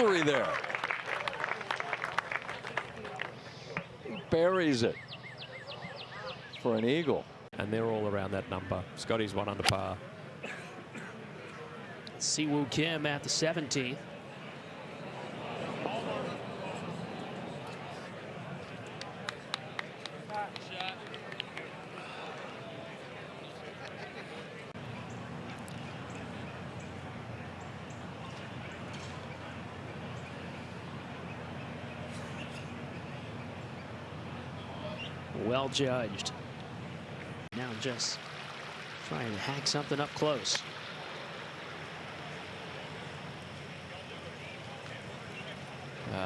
misery there. He buries it for an eagle. And they're all around that number. Scotty's 1 under par. Siwoo Kim at the 17th. Well judged. Now just trying to hack something up close.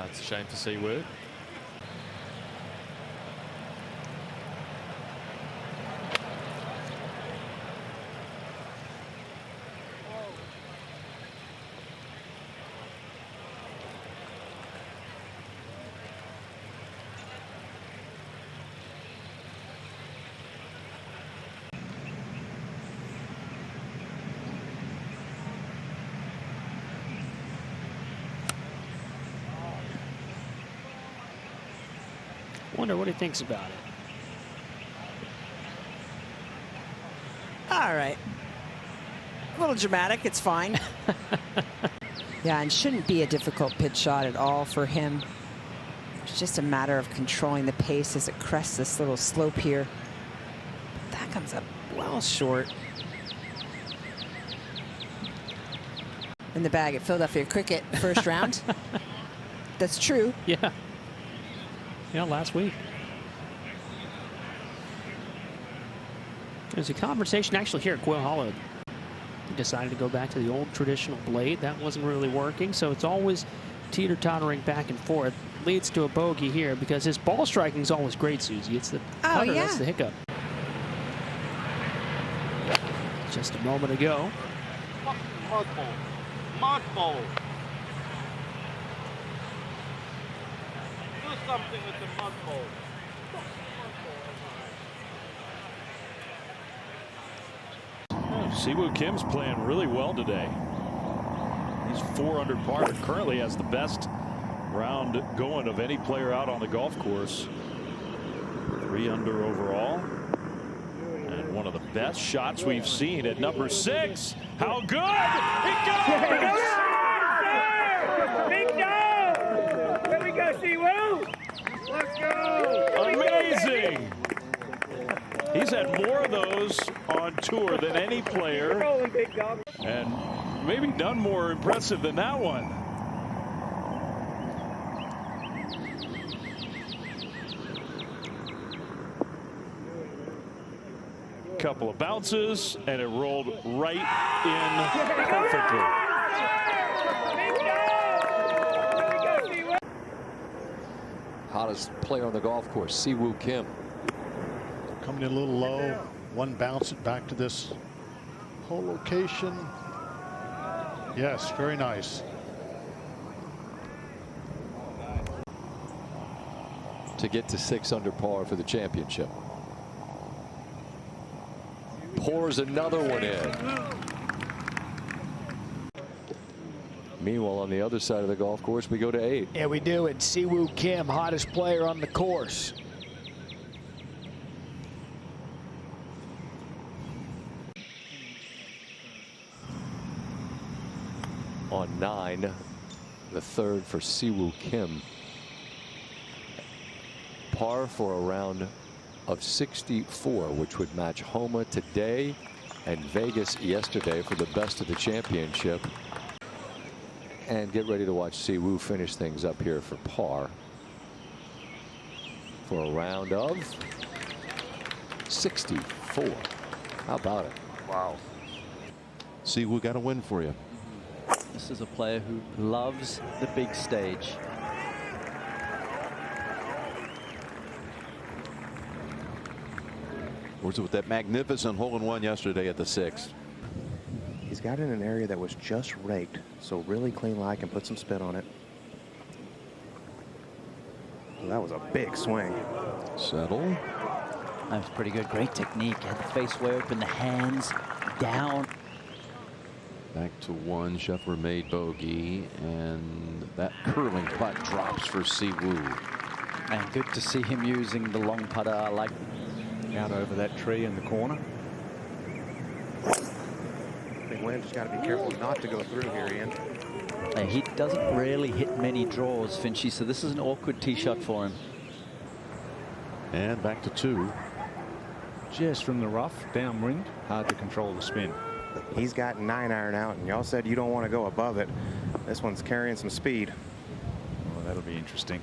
It's a shame for Siwoo. Wonder what he thinks about it. All right. A little dramatic. It's fine. Yeah, and shouldn't be a difficult pitch shot at all for him. It's just a matter of controlling the pace as it crests this little slope here. But that comes up well short. In the bag at Philadelphia Cricket, first round. That's true. Yeah. Yeah, last week. There's a conversation actually here at Quail Hollow. He decided to go back to the old traditional blade. That wasn't really working, so it's always teeter-tottering back and forth. Leads to a bogey here because his ball striking is always great, Susie. It's the putter that's the hiccup. Just a moment ago. Mud ball. Mud ball. Do something with the mud ball. Siwoo Kim's playing really well today. He's 4 under par, but currently has the best round going of any player out on the golf course. 3 under overall. And one of the best shots we've seen at number 6. How good! It goes! Big dog! There we go, Siwoo! Let's go! Amazing! He's had more of those on tour than any player, and maybe none more impressive than that one. Couple of bounces, and it rolled right in perfectly. Hottest player on the golf course, Siwoo Kim. Coming in a little low, one bounce it back to this whole location. Yes, very nice. To get to 6 under par for the championship. Pours another one in. Meanwhile, on the other side of the golf course, we go to 8. Yeah, we do. And Siwoo Kim, hottest player on the course. On 9, the 3rd for Siwoo Kim. Par for a round of 64, which would match Homa today and Vegas yesterday for the best of the championship. And get ready to watch Siwoo finish things up here for par for a round of 64. How about it? Wow. Siwoo got a win for you. This is a player who loves the big stage. Was with that magnificent hole-in-one yesterday at the 6th. He's got it in an area that was just raked, so really clean lie, can put some spin on it. Well, that was a big swing. Settle. That was pretty good. Great technique. Had the face way open, the hands down. Back to one. Schauffele made bogey, and that curling putt drops for Siwoo. And good to see him using the long putter. I like out over that tree in the corner. Big wind, just got to be careful not to go through here, Ian. He doesn't really hit many draws, Finchy, so this is an awkward tee shot for him. And back to 2. Just from the rough, downwind, hard to control the spin. He's got 9-iron out, and y'all said you don't want to go above it. This one's carrying some speed. Well, that'll be interesting.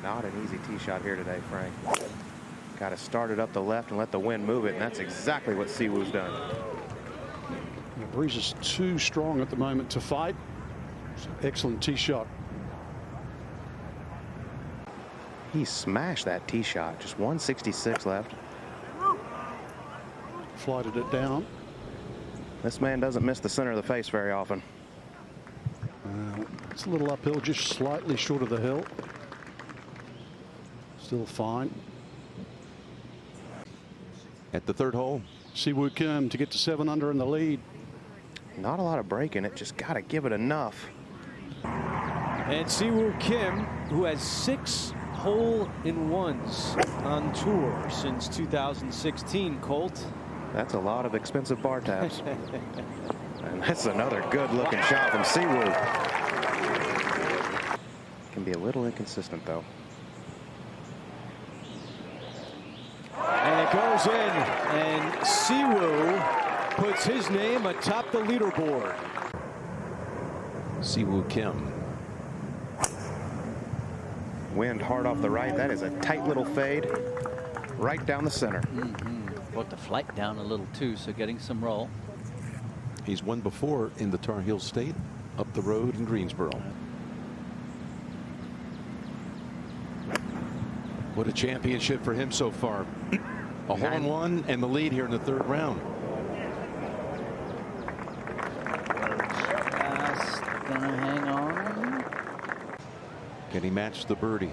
Not an easy tee shot here today, Frank. Got to start it up the left and let the wind move it, and that's exactly what Siwoo's done. The breeze is too strong at the moment to fight. Excellent tee shot. He smashed that tee shot. Just 166 left. Flighted it down. This man doesn't miss the center of the face very often. It's a little uphill, just slightly short of the hill. Still fine. At the 3rd hole, Siwoo Kim to get to 7 under in the lead. Not a lot of break in it, just got to give it enough. And Siwoo Kim, who has 6 hole-in-ones on tour since 2016, Colt. That's a lot of expensive bar tabs. And that's another good-looking shot from Siwoo. Can be a little inconsistent, though. And it goes in, and Siwoo puts his name atop the leaderboard. Siwoo Kim. Wind hard off the right. That is a tight little fade right down the center. Brought the flight down a little too, so getting some roll. He's won before in the Tar Heel State, up the road in Greensboro. What a championship for him so far. A hole-in-one and the lead here in the 3rd round. Just gonna hang on. Can he match the birdie?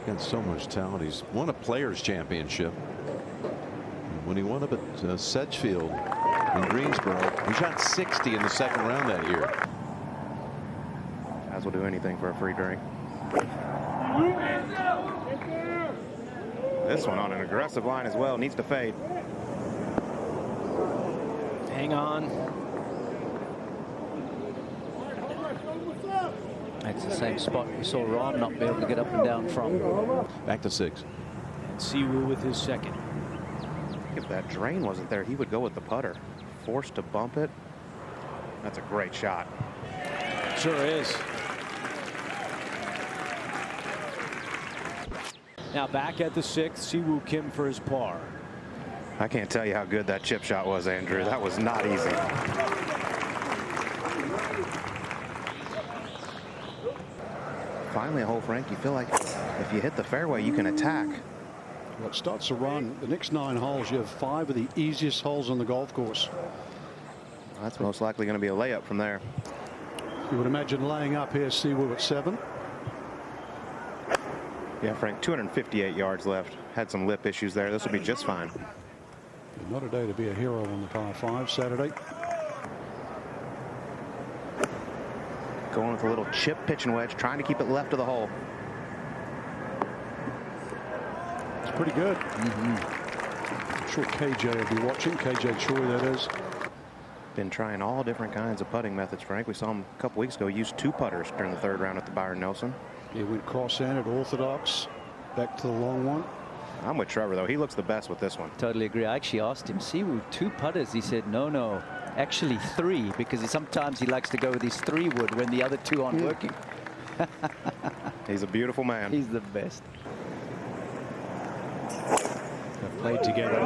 Got so much talent. He's won a Players Championship. When he won up at Sedgefield in Greensboro, he shot 60 in the 2nd round that year. Guys will do anything for a free drink. This one on an aggressive line as well. Needs to fade. Hang on. That's the same spot we saw Ron not be able to get up and down from. Back to 6. And Siwoo with his 2nd. If that drain wasn't there, he would go with the putter. Forced to bump it. That's a great shot. Sure is. Now back at the 6th, Siwoo Kim for his par. I can't tell you how good that chip shot was, Andrew. That was not easy. Finally a hole, Frank. You feel like if you hit the fairway, you can attack. Well, it starts to run. The next 9 holes, you have 5 of the easiest holes on the golf course. That's most likely going to be a layup from there. You would imagine laying up here, Siwoo at 7. Yeah, Frank, 258 yards left. Had some lip issues there. This will be just fine. Not a day to be a hero on the par 5 Saturday. Going with a little chip pitching wedge, trying to keep it left of the hole. It's pretty good. I'm sure KJ will be watching. KJ Choi, that is. Been trying all different kinds of putting methods, Frank. We saw him a couple weeks ago use 2 putters during the 3rd round at the Byron Nelson. He went cross-handed, orthodox, back to the long one. I'm with Trevor, though. He looks the best with this one. Totally agree. I actually asked him, Siwoo, 2 putters. He said, no, actually 3, because sometimes he likes to go with his 3-wood when the other 2 aren't working. He's a beautiful man. He's the best. played together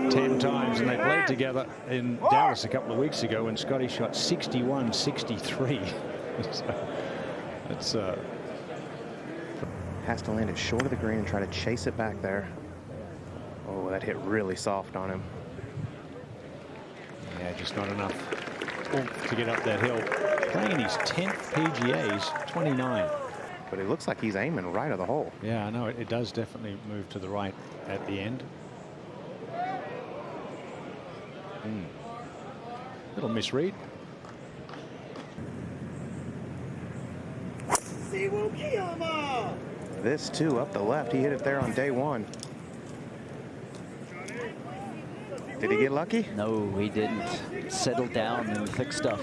10 times, and they played together in Dallas a couple of weeks ago, and Scotty shot 61-63. So it's has to land it short of the green and try to chase it back there. Oh, that hit really soft on him. Yeah, just not enough to get up that hill. Playing in his 10th PGA's 29. But it looks like he's aiming right of the hole. Yeah, I know. It does definitely move to the right at the end. Little misread. This too up the left. He hit it there on day one. Did he get lucky? No, he didn't. Settled down in the thick stuff.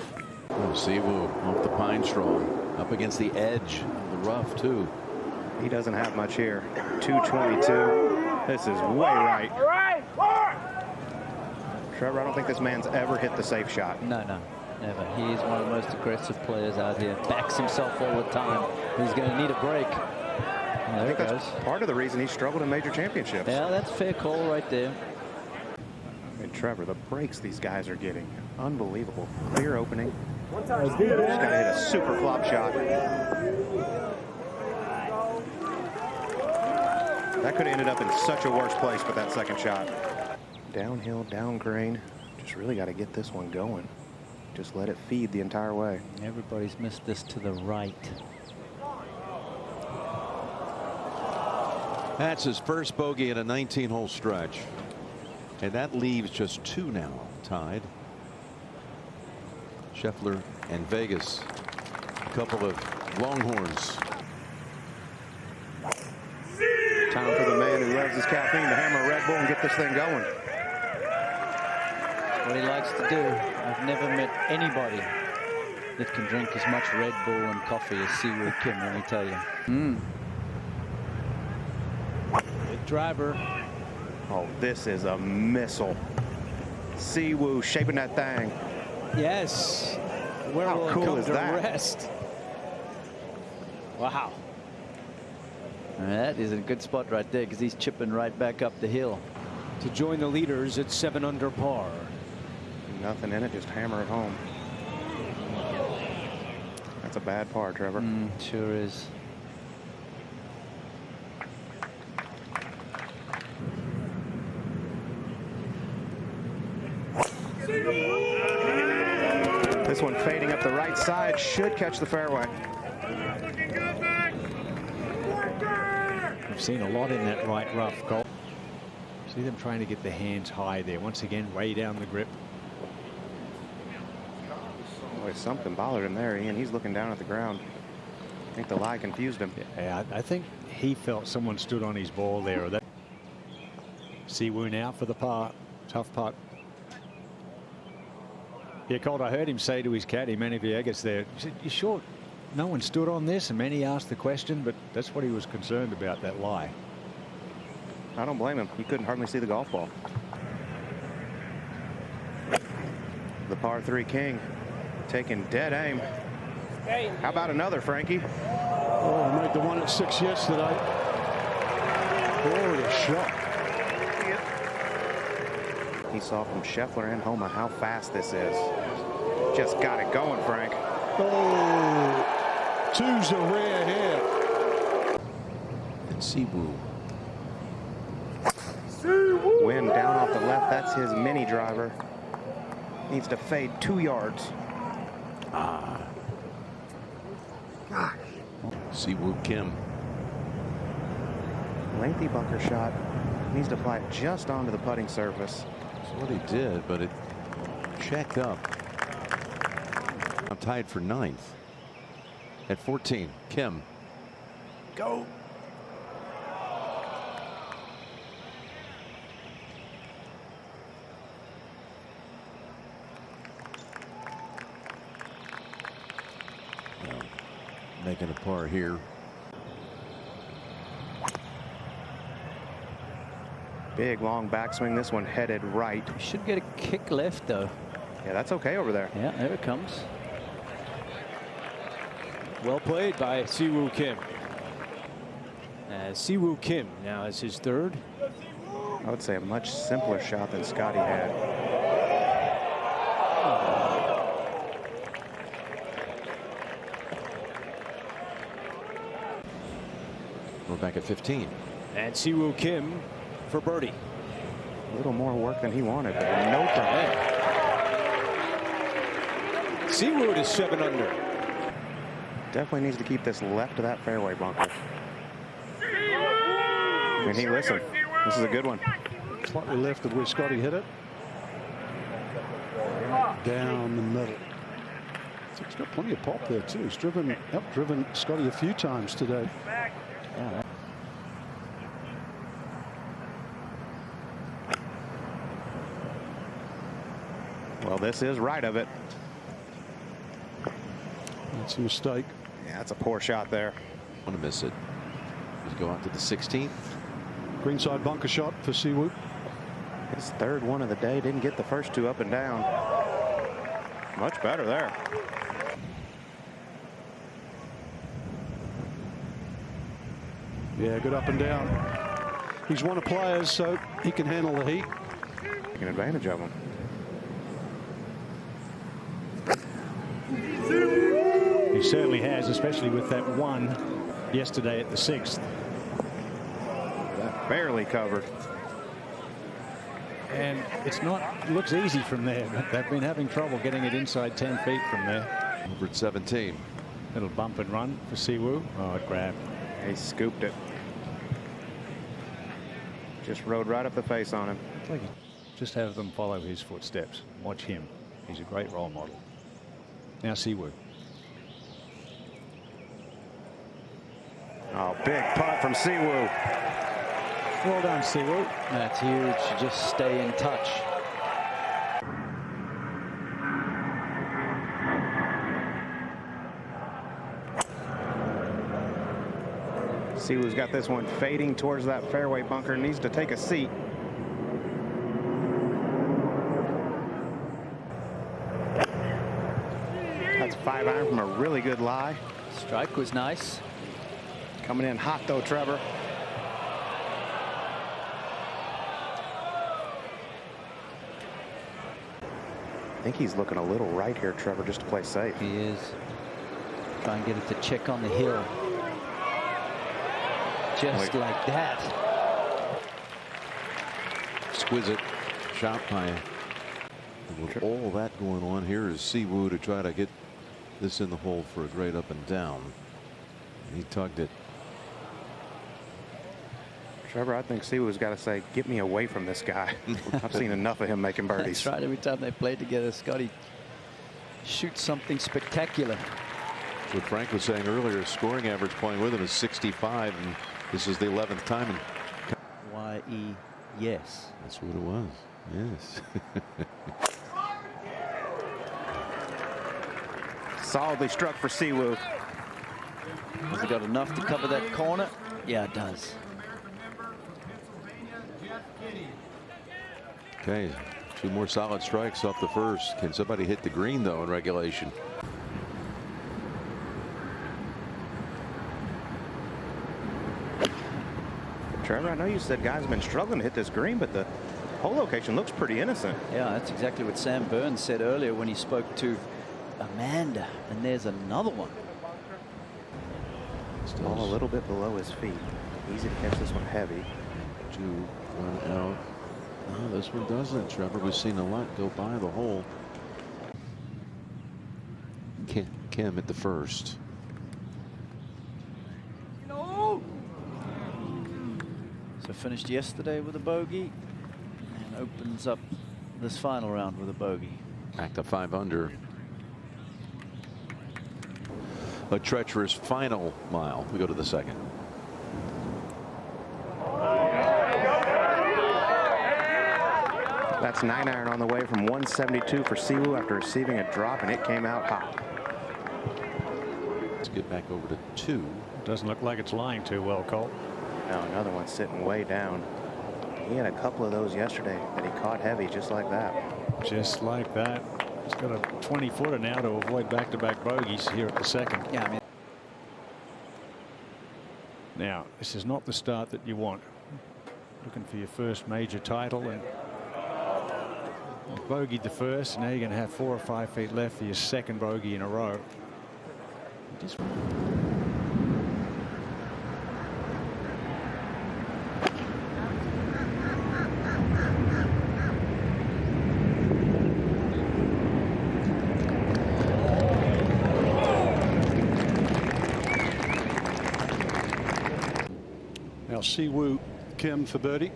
Oh, Siwoo off the pine straw, up against the edge of the rough too. He doesn't have much here. 222. This is way right. Trevor, I don't think this man's ever hit the safe shot. No, never. He is one of the most aggressive players out here. Backs himself all the time. He's going to need a break. I think that's part of the reason he struggled in major championships. Yeah, that's a fair call right there. And Trevor, the breaks these guys are getting, unbelievable. Clear opening. Just got to hit a super flop shot. That could have ended up in such a worse place with that second shot. Downhill, down green. Just really got to get this one going. Just let it feed the entire way. Everybody's missed this to the right. That's his first bogey in a 19-hole stretch. And that leaves just 2 now tied. Schauffele and Vegas. A couple of Longhorns. Time for the man who loves his caffeine to hammer a Red Bull and get this thing going. What he likes to do. I've never met anybody that can drink as much Red Bull and coffee as Siwoo Kim, let me tell you. Good driver. Oh, this is a missile. Siwoo shaping that thing. Yes. Where How will cool it come is to that? rest? Wow. That is a good spot right there because he's chipping right back up the hill. To join the leaders at 7 under par. Nothing in it, just hammer it home. That's a bad par, Trevor. Sure is. This one fading up the right side should catch the fairway. I've seen a lot in that right rough, Cole. See them trying to get the hands high there. Once again, way down the grip. Boy, something bothered him there, Ian. He's looking down at the ground. I think the lie confused him. Yeah, I think he felt someone stood on his ball there. That Siwoo now for the par. Tough putt. Yeah, Colt, I heard him say to his caddy, Manny Villegas there, he said, "You sure no one stood on this?" And Manny asked the question, but that's what he was concerned about, that lie. I don't blame him. He couldn't hardly see the golf ball. The par 3 king taking dead aim. How about another, Frankie? Oh, I made the one at 6 yesterday. Glorious shot. He saw from Schauffele and Homa how fast this is. Just got it going, Frank. Oh, 2's a rare hit. And Siwoo. Wind down off the left. That's his mini driver. Needs to fade 2 yards. Siwoo Kim. Lengthy bunker shot. Needs to fly just onto the putting surface. That's what he did, but it checked up. I'm tied for 9th. At 14, Kim. Go. Making a par here. Big long backswing. This one headed right. Should get a kick left though. Yeah, that's okay over there. Yeah, there it comes. Well played by Siwoo Kim. Siwoo Kim now has his 3rd. I would say a much simpler shot than Scotty had. We're back at 15. And Siwoo Kim for birdie. A little more work than he wanted, but no problem. Siwoo to 7 under. Definitely needs to keep this left of that fairway bunker. And he listened. This is a good one. Slightly left of where Scotty hit it. Down the middle. So he's got plenty of pop there too. He's outdriven Scotty a few times today. Yeah. Well, this is right of it. That's a mistake. Yeah, that's a poor shot there. Want to miss it. Just go out to the 16th. Greenside bunker shot for Siwoo. His third one of the day. Didn't get the first two up and down. Much better there. Yeah, good up and down. He's one of players, so he can handle the heat. Taking advantage of him. He certainly has, especially with that one yesterday at the 6th. That barely covered. And it looks easy from there, but they've been having trouble getting it inside 10 feet from there. Over at 17. Little bump and run for Siwoo. Oh, it grabbed. He scooped it. Just rode right up the face on him. Just have them follow his footsteps. Watch him. He's a great role model. Now Siwoo. Oh, big putt from Siwoo. Well done, Siwoo. That's huge. Just stay in touch. Siwoo's got this one fading towards that fairway bunker. Needs to take a seat. That's 5-iron from a really good lie. Strike was nice. Coming in hot though, Trevor. I think he's looking a little right here, Trevor, just to play safe. He is. Try and get it to check on the hill. Just like that. Exquisite shot by. With all that going on, here is Siwoo to try to get this in the hole for a great up and down. And he tugged it. Trevor, I think Siwoo's got to say, get me away from this guy. I've seen enough of him making birdies. That's right. Every time they play together, Scotty shoots something spectacular. What Frank was saying earlier, his scoring average playing with him is 65, and this is the 11th time. Yes. That's what it was. Yes. Solidly struck for Siwoo. Has he got enough to cover that corner? Yeah, it does. Okay, 2 more solid strikes off the first. Can somebody hit the green though in regulation? Trevor, I know you said guys have been struggling to hit this green, but the hole location looks pretty innocent. Yeah, that's exactly what Sam Burns said earlier when he spoke to Amanda. And there's another one. Ball a little bit below his feet. Easy to catch this one heavy. 2, 1 out. No, this one doesn't, Trevor. We've seen a lot go by the hole. Kim at the first. So finished yesterday with a bogey and opens up this final round with a bogey. Back to 5 under. A treacherous final mile. We go to the second. That's 9-iron on the way from 172 for Siwoo after receiving a drop, and it came out hot. Let's get back over to 2. Doesn't look like it's lying too well, Colt. Now another one sitting way down. He had a couple of those yesterday that he caught heavy just like that. Just like that. He's got a 20-footer now to avoid back-to-back bogeys here at the second. Yeah, I mean. Now, this is not the start that you want. looking for your first major title, and you bogeyed the first, and now you're going to have 4 or 5 feet left for your second bogey in a row. Just Now Siwoo Kim for birdie.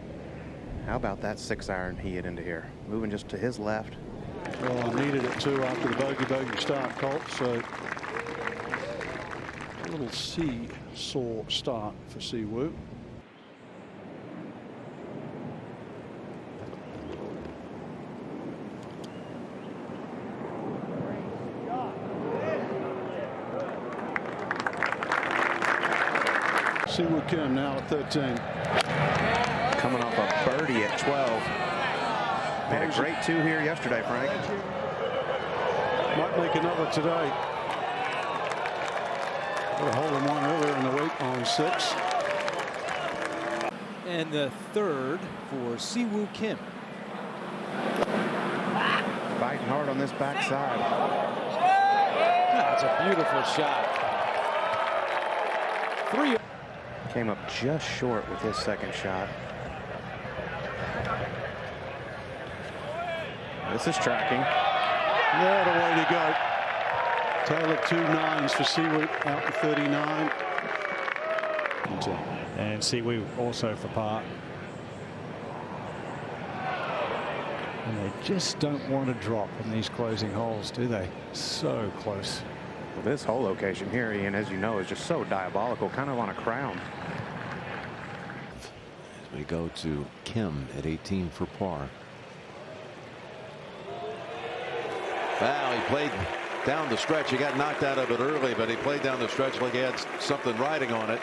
How about that 6-iron he hit into here? Moving just to his left. Well, I needed it too after the bogey start, Colt. So a little seesaw start for Siwoo. Siwoo Kim now at 13. Coming off a birdie at 12. Made a great 2 here yesterday, Frank. Might make another today. Got a hole in one earlier in the week on 6. And the third for Siwoo Kim. Fighting hard on this backside. That's a beautiful shot. 3. Came up just short with his second shot. This is tracking. Yeah, the way to go. Total of 2 9s for Siwoo out to 39. and Siwoo also for par. And they just don't want to drop in these closing holes, do they? So close. Well, this hole location here, Ian, as you know, is just so diabolical, kind of on a crown. As we go to Kim at 18 for par. Wow, he played down the stretch. He got knocked out of it early, but he played down the stretch like he had something riding on it.